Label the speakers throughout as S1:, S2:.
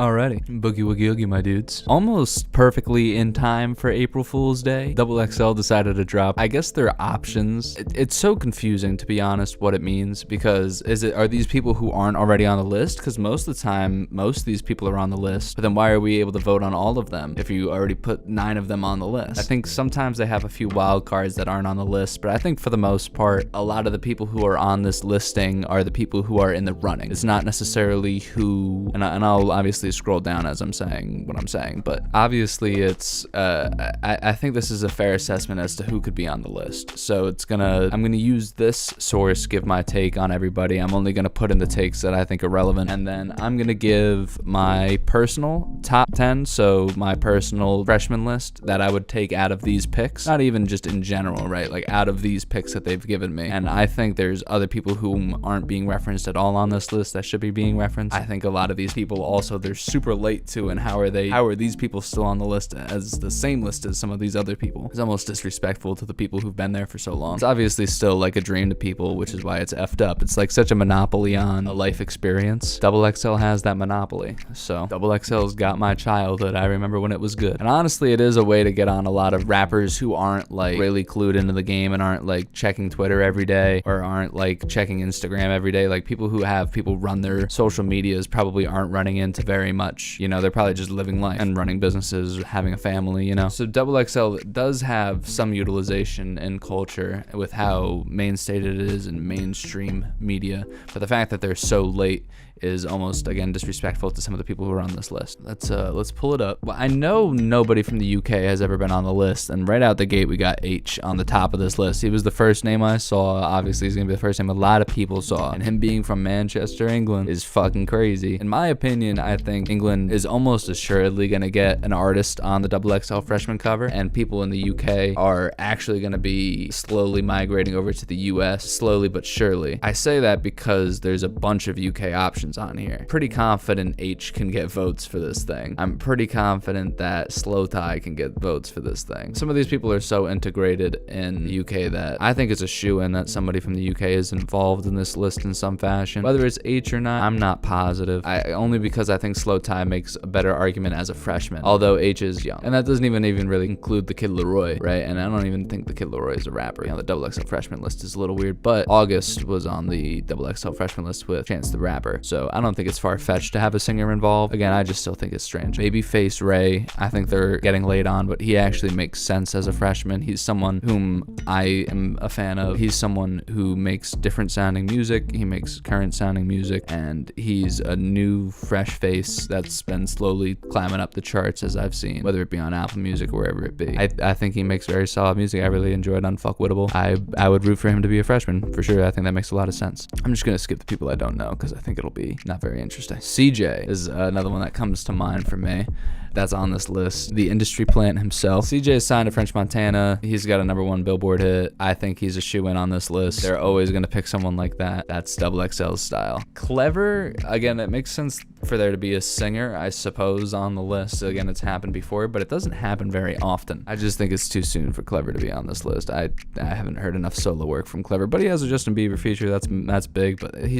S1: Alrighty, boogie woogie oogie, my dudes. Almost perfectly in time for April Fool's Day, XXL decided to drop, I guess, their options. It's so confusing, to be honest, what it means, because are these people who aren't already on the list? Because most of the time, most of these people are on the list, but then why are we able to vote on all of them if you already put 9 of them on the list? I think sometimes they have a few wild cards that aren't on the list, but I think for the most part, a lot of the people who are on this listing are the people who are in the running. It's not necessarily who, and I'll obviously scroll down as I'm saying what I'm saying, but obviously it's I think this is a fair assessment as to who could be on the list. So I'm gonna use this source, give my take on everybody. I'm only gonna put in the takes that I think are relevant, and then I'm gonna give my personal top 10, so my personal freshman list that I would take out of these picks, not even just in general, right? Like out of these picks that they've given me. And I think there's other people who aren't being referenced at all on this list that should be being referenced. I think a lot of these people also, they're super late too, and how are these people still on the list as the same list as some of these other people? It's almost disrespectful to the people who've been there for so long. It's obviously still like a dream to people, which is why it's effed up. It's like such a monopoly on a life experience. XXL has that monopoly. So XXL's got my childhood. I remember when it was good. And honestly, it is a way to get on a lot of rappers who aren't like really clued into the game and aren't like checking Twitter every day or aren't like checking Instagram every day. Like people who have people run their social medias probably aren't running into very much, you know, they're probably just living life and running businesses, having a family, you know. So XXL does have some utilization in culture with how mainstated it is in mainstream media, but the fact that they're so late is almost, again, disrespectful to some of the people who are on this list. Let's pull it up. Well, I know nobody from the UK has ever been on the list, and right out the gate we got H on the top of this list. He was the first name I saw. Obviously he's gonna be the first name a lot of people saw, and him being from Manchester, England is fucking crazy. In my opinion, I think England is almost assuredly gonna get an artist on the XXL freshman cover, and people in the UK are actually gonna be slowly migrating over to the US, slowly but surely. I say that because there's a bunch of UK options on here. Pretty confident H can get votes for this thing. I'm pretty confident that Slow Tie can get votes for this thing. Some of these people are so integrated in the UK that I think it's a shoo-in that somebody from the UK is involved in this list in some fashion. Whether it's H or not, I'm not positive. Only because I think Slow Tie makes a better argument as a freshman, although H is young. And that doesn't even really include the Kid Leroy, right? And I don't even think the Kid Leroy is a rapper. You know, the XXL freshman list is a little weird, but August was on the XXL freshman list with Chance the Rapper. So I don't think it's far-fetched to have a singer involved. Again, I just still think it's strange. Babyface Ray, I think they're getting laid on, but he actually makes sense as a freshman. He's someone whom I am a fan of. He's someone who makes different sounding music. He makes current sounding music, and he's a new fresh face that's been slowly climbing up the charts, as I've seen, whether it be on Apple Music or wherever it be. I think he makes very solid music. I really enjoyed Unfuckwittable. I would root for him to be a freshman for sure. I think that makes a lot of sense. I'm just gonna skip the people I don't know because I think it'll be not very interesting. CJ is another one that comes to mind for me that's on this list. The industry plant himself. CJ is signed to French Montana. He's got a #1 Billboard hit. I think he's a shoe-in on this list. They're always going to pick someone like that. That's XXL's style. Clever, again, it makes sense for there to be a singer, I suppose, on the list. Again, it's happened before, but it doesn't happen very often. I just think it's too soon for Clever to be on this list. I haven't heard enough solo work from Clever, but he has a Justin Bieber feature. That's big, but he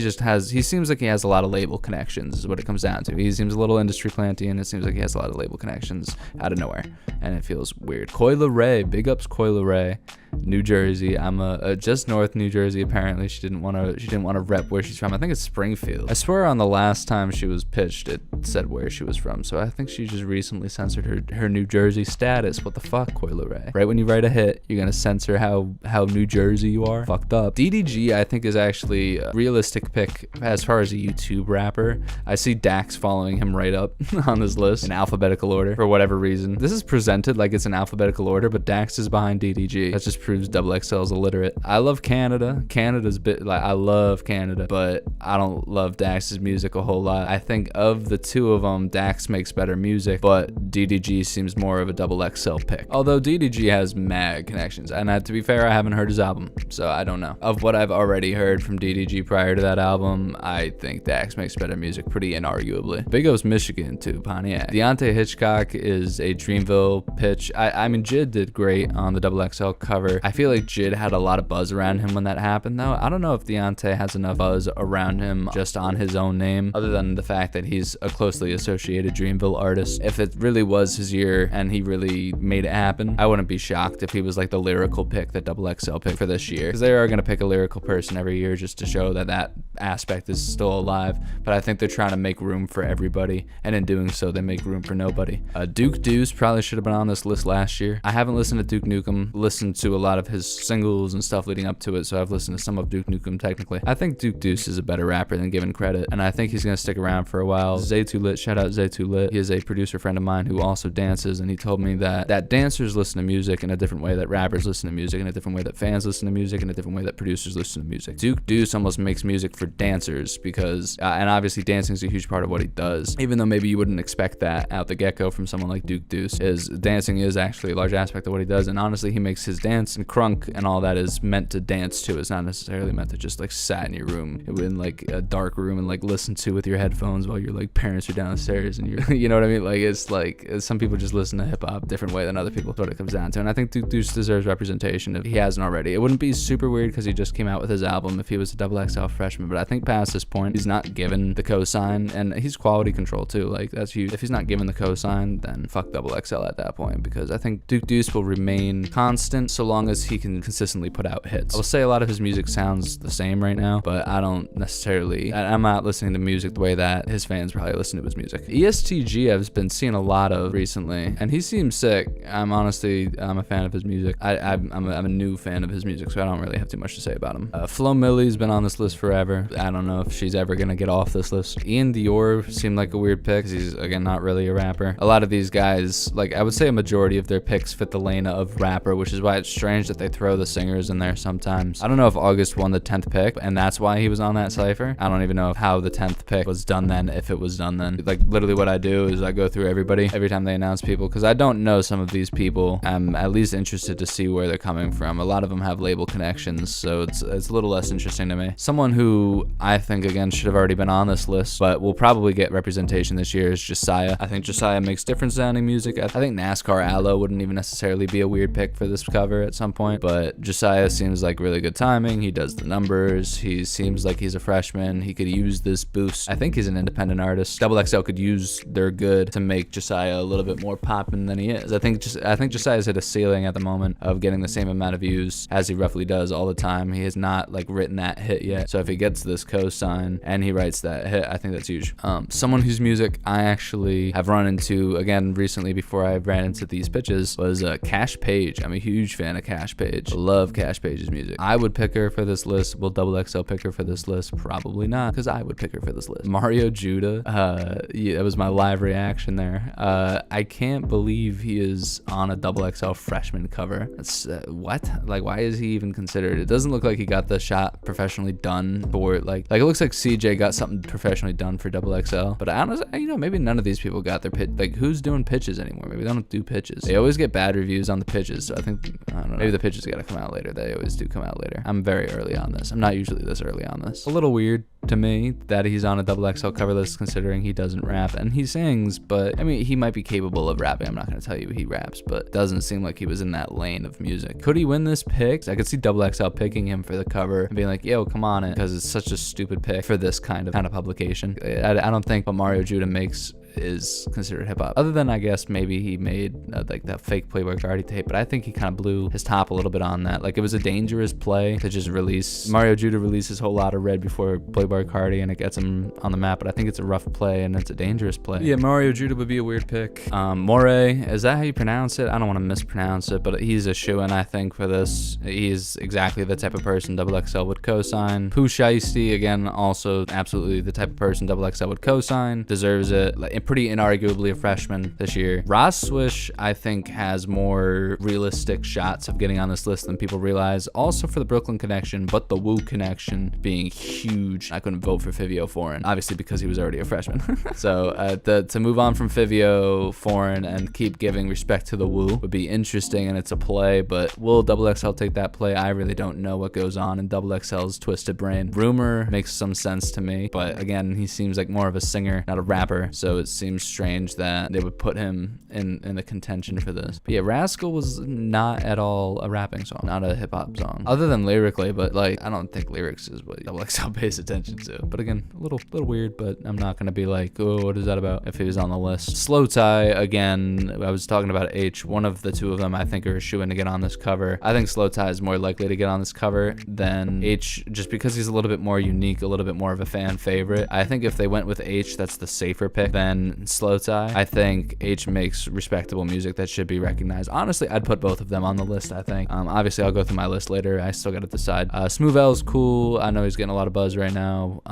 S1: seems like he has a lot of label connections is what it comes down to. He seems a little industry planty, and it seems like he has a lot of label connections out of nowhere, and it feels weird. Coyle Ray, big ups Coyle Ray, New Jersey. I'm just north New Jersey. Apparently, she didn't want to rep where she's from. I think it's Springfield. I swear on the last time she was pitched, it said where she was from. So I think she just recently censored her New Jersey status. What the fuck, Coyle Ray? Right when you write a hit, you're gonna censor how New Jersey you are. Fucked up. DDG, I think, is actually a realistic pick as far as a YouTube rapper. I see Dax following him right up on this list in alphabetical order for whatever reason. This is presented like it's in alphabetical order, but Dax is behind DDG. That just proves XXL's illiterate. I love Canada. I love Canada, but I don't love Dax's music a whole lot. I think of the two of them, Dax makes better music, but DDG seems more of a XXL pick. Although DDG has mad connections, and to be fair, I haven't heard his album, so I don't know. Of what I've already heard from DDG prior to that album, I think Dax makes better music pretty inarguably. Big O's Michigan too, Pontiac. Deante Hitchcock is a Dreamville pitch. I mean, Jid did great on the XXL cover. whatever. I feel like Jid had a lot of buzz around him when that happened, though. I don't know if Deante has enough buzz around him just on his own name, other than the fact that he's a closely associated Dreamville artist. If it really was his year and he really made it happen, I wouldn't be shocked if he was like the lyrical pick that XXL picked for this year, because they are going to pick a lyrical person every year just to show that that aspect is still alive. But I think they're trying to make room for everybody, and in doing so they make room for nobody. Duke Deuce probably should have been on this list last year. I haven't listened to Duke Nukem, listened to a lot of his singles and stuff leading up to it, so I've listened to some of Duke Nukem technically. I think Duke Deuce is a better rapper than given credit, and I think he's going to stick around for a while. Zay2Lit, shout out Zay2Lit. He is a producer friend of mine who also dances, and he told me that dancers listen to music in a different way that rappers listen to music, in a different way that fans listen to music, in a different way that producers listen to music. Duke Deuce almost makes music for dancers because, and obviously dancing is a huge part of what he does, even though maybe you wouldn't expect that out the get-go from someone like Duke Deuce. Dancing is actually a large aspect of what he does, and honestly he makes his dance and crunk and all that is meant to dance to. It's not necessarily meant to just like sat in your room in like a dark room and like listen to with your headphones while your like parents are downstairs and you're you know what I mean? Like it's like some people just listen to hip-hop different way than other people. That's what it comes down to, and I think Duke Deuce deserves representation if he hasn't already. It wouldn't be super weird because he just came out with his album if he was a XXL freshman, but I think past this point he's not given the cosign, and he's quality control too. Like that's huge. If he's not given the cosign, then fuck XXL at that point, because I think Duke Deuce will remain constant so long as he can consistently put out hits. I will say a lot of his music sounds the same right now, but I don't necessarily, I'm not listening to music the way that his fans probably listen to his music. ESTG I've been seeing a lot of recently, and he seems sick. I'm a fan of his music. I'm a new fan of his music, so I don't really have too much to say about him. Flo Millie's been on this list forever. I don't know if she's ever gonna get off this list. Ian Dior seemed like a weird pick because he's, again, not really a rapper. A lot of these guys, like I would say a majority of their picks fit the lane of rapper, which is why it's strange that they throw the singers in there sometimes. I don't know if August won the 10th pick and that's why he was on that cypher. I don't even know how the 10th pick was done then, if it was done then. Like literally what I do is I go through everybody every time they announce people, because I don't know some of these people. I'm at least interested to see where they're coming from. A lot of them have label connections, so it's a little less interesting to me. Someone who I think, again, should have already been on this list, but will probably get representation this year is Josiah. I think Josiah makes different sounding music. I think NASCAR Aloe wouldn't even necessarily be a weird pick for this cover at some point, but Josiah seems like really good timing. He does the numbers. He seems like he's a freshman. He could use this boost. I think he's an independent artist. XXL could use their good to make Josiah a little bit more poppin' than he is. I think Josiah's hit a ceiling at the moment of getting the same amount of views as he roughly does all the time. He has not like written that hit yet, so if he gets this cosign and he writes that hit, I think that's huge. Someone whose music I actually have run into again recently before I ran into these pitches was Cash Page. I'm a huge fan of Cash Page. I love Cash Page's music. I would pick her for this list. Will XXL pick her for this list? Probably not, because I would pick her for this list. Mario Judah, yeah, that was my live reaction there. I can't believe he is on a XXL freshman cover. That's what? Like, why is he even considered? It doesn't look like he got the shot professionally done for it. Like it looks like CJ got something professionally done for XXL, but I honestly, maybe none of these people got their pitch. Like, who's doing pitches anymore? Maybe they don't do pitches. They always get bad reviews on the pitches, so I think, I don't know, maybe the pitches gotta come out later. They always do come out later. I'm very early on this. I'm not usually this early on this. A little weird to me that he's on a XXL cover list, considering he doesn't rap and he sings, but I mean, he might be capable of rapping. I'm not gonna tell you he raps, but it doesn't seem like he was in that lane of music. Could he win this pick? I could see XXL picking him for the cover and being like, yo, come on it, because it's such a stupid pick for this kind of publication. I don't think what Mario Judah makes is considered hip-hop, other than I guess maybe he made like that fake Playboy Cardi tape, but I think he kind of blew his top a little bit on that. Like, it was a dangerous play to just release. Mario Judah releases a whole lot of red before Playboy Cardi and it gets him on the map, but I think it's a rough play and it's a dangerous play. Yeah, Mario Judah would be a weird pick. Moray, is that how you pronounce it? I don't want to mispronounce it, but he's a shoo-in, I think, for this. He's exactly the type of person XXL would co-sign. Pooh Shiesty, again, also absolutely the type of person XXL would co-sign. Deserves it. Like, pretty inarguably a freshman this year. Ross Swish, I think, has more realistic shots of getting on this list than people realize. Also for the Brooklyn connection, but the Woo connection being huge. I couldn't vote for Fivio Foreign, obviously because he was already a freshman. So to move on from Fivio Foreign and keep giving respect to the Woo would be interesting, and it's a play, but will XXL take that play? I really don't know what goes on in XXL's twisted brain. Rumor makes some sense to me, but again, he seems like more of a singer, not a rapper, so it seems strange that they would put him in the contention for this. But yeah, Rascal was not at all a rapping song, not a hip hop song, other than lyrically. But like, I don't think lyrics is what XXL pays attention to. But again, a little weird. But I'm not gonna be like, oh, what is that about? If he was on the list. Slow Tie, again, I was talking about H. One of the two of them I think are a shoo-in to get on this cover. I think Slow Tie is more likely to get on this cover than H, just because he's a little bit more unique, a little bit more of a fan favorite. I think if they went with H, that's the safer pick than Slow Tie. I think H makes respectable music that should be recognized. Honestly, I'd put both of them on the list, I think. Obviously, I'll go through my list later. I still got to decide. Smooth L's cool. I know he's getting a lot of buzz right now.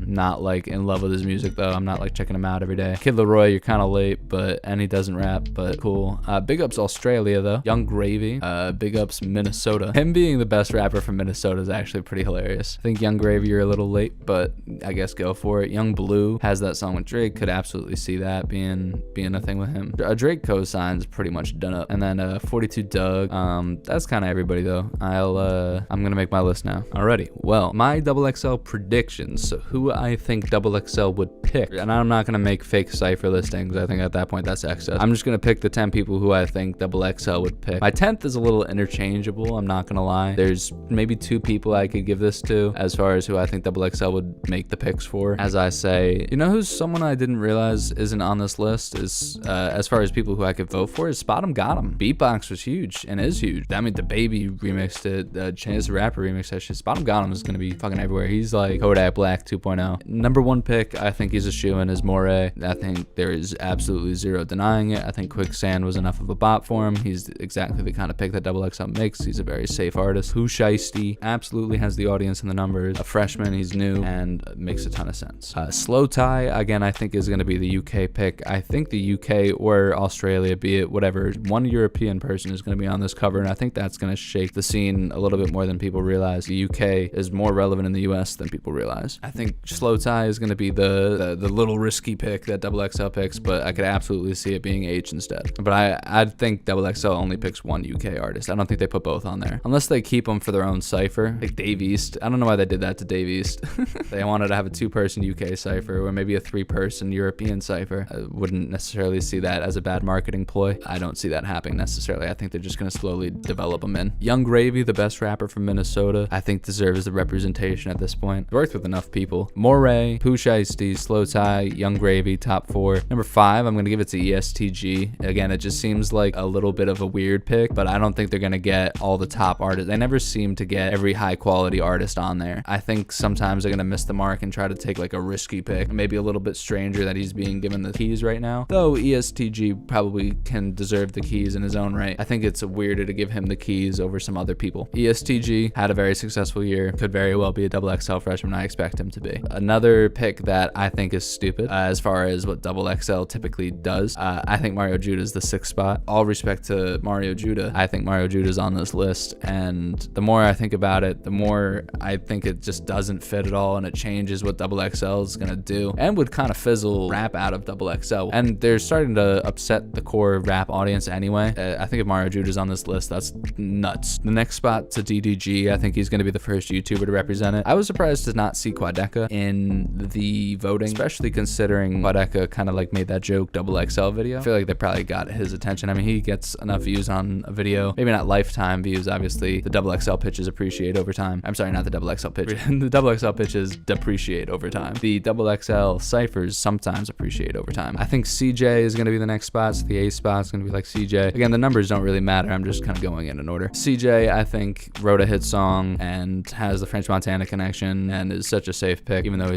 S1: Not like in love with his music, though. I'm not like checking him out every day. Kid Leroy, you're kind of late, and he doesn't rap, but cool. Big ups Australia, though. Young Gravy. Big ups Minnesota. Him being the best rapper from Minnesota is actually pretty hilarious. I think Young Gravy, you're a little late, but I guess go for it. Young Blue has that song with Drake. Could absolutely see that being a thing with him. A Drake co-sign's pretty much done up. And then 42 Doug. That's kind of everybody, though. I'm gonna make my list now. Alrighty. Well, my XXL predictions. So who I think XXL would pick. And I'm not gonna make fake cipher listings. I think at that point that's excess. I'm just gonna pick the 10 people who I think XXL would pick. My 10th is a little interchangeable, I'm not gonna lie. There's maybe 2 people I could give this to as far as who I think XXL would make the picks for. As I say, you know who's someone I didn't realize isn't on this list is as far as people who I could vote for is Spot 'em Got 'em. Beatbox was huge and is huge. I mean, the Baby remixed it, Chance the Rapper remixed that shit. Spot 'em Got 'em is gonna be fucking everywhere. He's like Kodak Black 2.0. Number 1 pick, I think he's a shoo-in, is Moray. I think there is absolutely zero denying it. I think Quicksand was enough of a bop for him. He's exactly the kind of pick that XXL makes. He's a very safe artist. Who Shiesty absolutely has the audience and the numbers. A freshman, he's new and makes a ton of sense. Slow Tie, again, I think is going to be the UK pick. I think the UK or Australia, be it whatever, one European person is going to be on this cover, and I think that's going to shake the scene a little bit more than people realize. The UK is more relevant in the US than people realize. I think Slow Tie is going to be the little risky pick that XXL picks, but I could absolutely see it being H instead. But I think XXL only picks one UK artist. I don't think they put both on there. Unless they keep them for their own cipher. Like Dave East. I don't know why they did that to Dave East. They wanted to have a 2-person UK cipher or maybe a 3-person European cipher. I wouldn't necessarily see that as a bad marketing ploy. I don't see that happening necessarily. I think they're just going to slowly develop them in. Young Gravy, the best rapper from Minnesota, I think deserves the representation at this point. Worked with enough people. Moray, Pooh Shiesty, Slow Tie, Young Gravy, top 4. Number 5, I'm going to give it to ESTG. Again, it just seems like a little bit of a weird pick, but I don't think they're going to get all the top artists. They never seem to get every high quality artist on there. I think sometimes they're going to miss the mark and try to take like a risky pick, maybe a little bit stranger that he's being given the keys right now. Though ESTG probably can deserve the keys in his own right. I think it's weirder to give him the keys over some other people. ESTG had a very successful year, could very well be a XXL freshman. I expect him to be. Another pick that I think is stupid as far as what XXL typically does. I think Mario Judah is the 6th spot. All respect to Mario Judah. I think Mario Judah is on this list, and the more I think about it, the more I think it just doesn't fit at all, and it changes what XXL is gonna do, and would kind of fizzle rap out of XXL. And they're starting to upset the core rap audience anyway. I think if Mario Judah is on this list, that's nuts. The next spot to DDG, I think he's gonna be the first YouTuber to represent it. I was surprised to not see Quadeca in the voting, especially considering Quadeca kind of like made that joke XXL video. I feel like they probably got his attention. I mean, he gets enough views on a video, maybe not lifetime views, obviously. The XXL pitches appreciate over time. I'm sorry, not the XXL pitch. The XXL pitches depreciate over time. The XXL ciphers sometimes appreciate over time. I think CJ is going to be the next spot. So the A spot is going to be like CJ. Again, the numbers don't really matter. I'm just kind of going in order. CJ, I think, wrote a hit song and has the French Montana connection and is such a safe pick, even though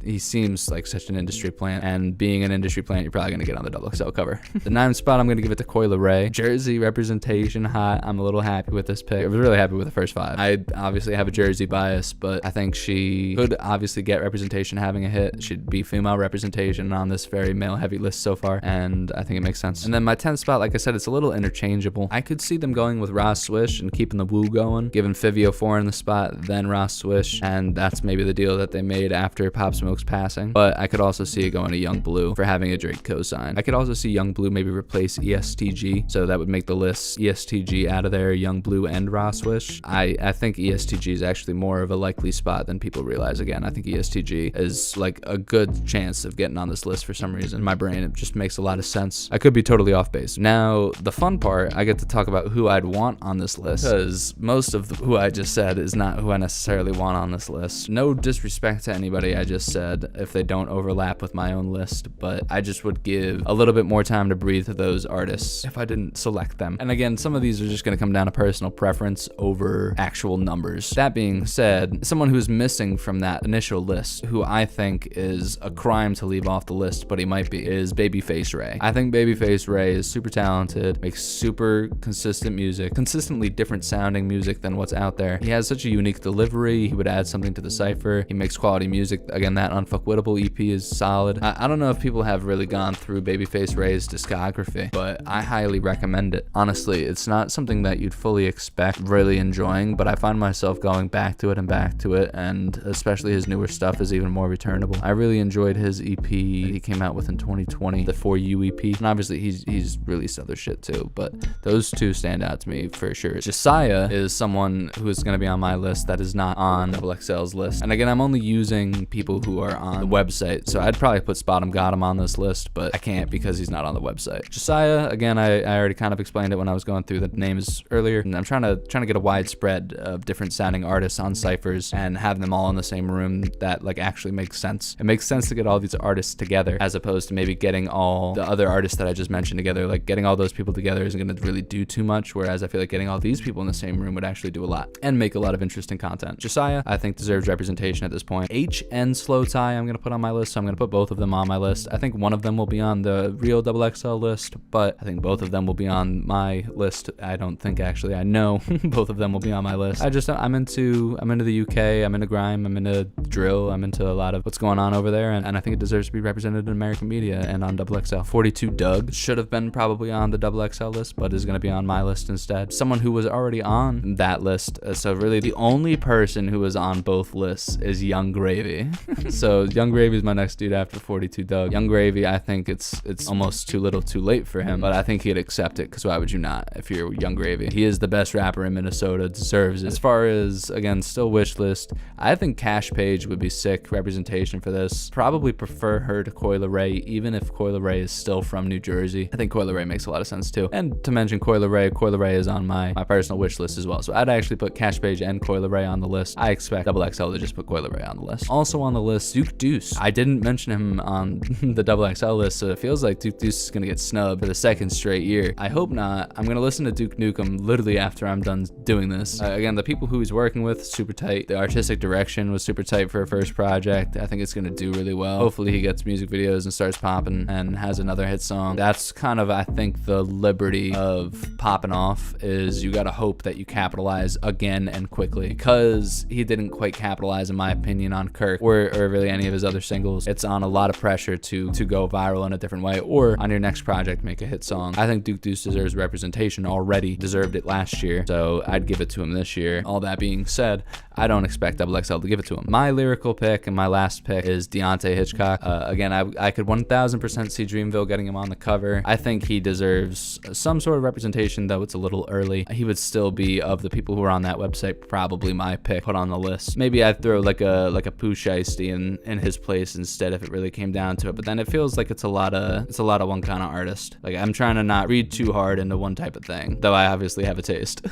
S1: he seems like such an industry plant. And being an industry plant, you're probably going to get on the XXL cover. The 9th spot, I'm going to give it to Coyle Ray. Jersey representation hot. I'm a little happy with this pick. I was really happy with the first 5. I obviously have a Jersey bias, but I think she could obviously get representation having a hit. She'd be female representation on this very male heavy list so far, and I think it makes sense. And then my 10th spot, like I said, it's a little interchangeable. I could see them going with Ross Swish and keeping the woo going, giving Fivio 4 in the spot, then Ross Swish, and that's maybe the deal that they made after Pop Smoke's passing. But I could also see it going to Young Blue for having a Drake co-sign. I could also see Young Blue maybe replace ESTG, so that would make the list ESTG out of there, Young Blue and Ross Swish. I think ESTG is actually more of a likely spot than people realize. Again, I think ESTG is like a good chance of getting on this list for some reason. In my brain, it just makes a lot of sense. I could be totally off base. Now, the fun part, I get to talk about who I'd want on this list, because most of who I just said is not who I necessarily want on this list. No disrespect to anybody I just said if they don't overlap with my own list, but I just would give a little bit more time to breathe to those artists if I didn't select them. And again, some of these are just going to come down to personal preference over actual numbers. That being said, someone who's missing from that initial list, who I think is a crime to leave off the list, but he might be, is Babyface Ray. I think Babyface Ray is super talented, makes super consistent music, consistently different sounding music than what's out there. He has such a unique delivery. He would add something to the cipher. He makes quality music. Again, that Unfuckwittable EP is solid. I don't know if people have really gone through Babyface Ray's discography, but I highly recommend it. Honestly, it's not something that you'd fully expect really enjoying, but I find myself going back to it, and especially his newer stuff is even more returnable. I really enjoyed his EP he came out with in 2020, the For You EP, and obviously he's released other shit too, but those two stand out to me for sure. Josiah is someone who is going to be on my list that is not on XXL's list, and again, I'm only using people who are on the website, so I'd probably put Spot 'em Got 'em on this list, but I can't because he's not on the website. Josiah, again, I already kind of explained it when I was going through the names earlier, and I'm trying to get a wide spread of different sounding artists on ciphers and have them all in the same room that like actually makes sense. It makes sense to get all these artists together as opposed to maybe getting all the other artists that I just mentioned together. Like getting all those people together isn't going to really do too much, whereas I feel like getting all these people in the same room would actually do a lot and make a lot of interesting content. Josiah, I think, deserves representation at this point. H and Slow Tie I'm going to put on my list, so I'm going to put both of them on my list. I think one of them will be on the real XXL list, but I think both of them will be on my list. I don't think, actually, I know both of them will be on my list. I'm into the UK, I'm into grime, I'm into drill, I'm into a lot of what's going on over there, and I think it deserves to be represented in American media and on XXL. 42 Doug should have been probably on the XXL list, but is going to be on my list instead. Someone who was already on that list, so really the only person who was on both lists is Young Gravy. So Young Gravy is my next dude after 42 Doug. Young Gravy, I think it's almost too little too late for him, but I think he'd accept it, because why would you not if you're Young Gravy? He is the best rapper in Minnesota, deserves it. As far as, again, still wish list, I think Cash Page would be sick representation for this. Probably prefer her to Coyle Ray, even if Coyle Ray is still from New Jersey. I think Coyle Ray makes a lot of sense too. And to mention Coyle Ray is on my personal wish list as well. So I'd actually put Cash Page and Coyle Ray on the list. I expect XXL to just put Coyle Ray on the list. Also on the list, Duke Deuce. I didn't mention him on the XXL list, so it feels like Duke Deuce is gonna get snubbed for the second straight year. I hope not. I'm gonna listen to Duke Nukem literally after I'm done doing this. Again, the people who he's working with, super tight. The artistic direction was super tight for a first project. I think it's gonna do really well. Hopefully he gets music videos and starts popping and has another hit song. That's kind of, I think, the liberty of popping off, is you gotta hope that you capitalize again and quickly, because he didn't quite capitalize, in my opinion, on Kirk or really any of his other singles. It's on a lot of pressure to go viral in a different way, or on your next project make a hit song. I think Duke Deuce deserves representation already, deserved it last year, so I'd give it to him this year. All that being said, I don't expect XXL to give it to him. My lyrical pick and my last pick is Deante Hitchcock. Again, I could 1000% see Dreamville getting him on the cover. I think he deserves some sort of representation, though it's a little early. He would still be, of the people who are on that website, probably my pick put on the list. Maybe I'd throw like a Pooh Shiesty in his place instead if it really came down to it, but then it feels like it's a lot of one kind of artist. Like, I'm trying to not read too hard into one type of thing, though I obviously have a taste.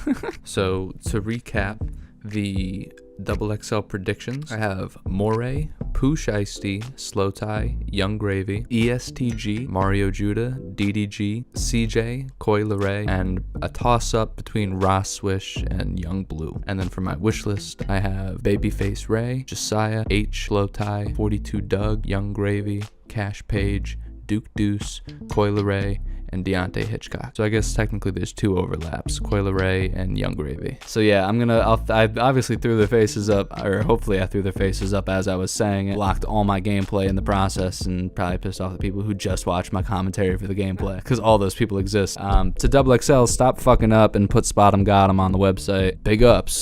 S1: So to recap the XXL predictions, I have Moray, Pooh Shiesty, Slow Tie, Young Gravy, ESTG, Mario Judah, DDG, CJ, Coyle Ray, and a toss-up between Ross Swish and Young Blue. And then for my wish list, I have Babyface Ray, Josiah, H, Slow Tie, 42 Doug, Young Gravy, Cash Page, Duke Deuce, Coyle Ray, and Deante Hitchcock. So I guess technically there's two overlaps, Coyle Ray and Young Gravy. So yeah, I obviously threw their faces up, or hopefully I threw their faces up as I was saying it, blocked all my gameplay in the process, and probably pissed off the people who just watched my commentary for the gameplay, because all those people exist. To XXL, stop fucking up and put Spot 'em Got 'em on the website. Big ups.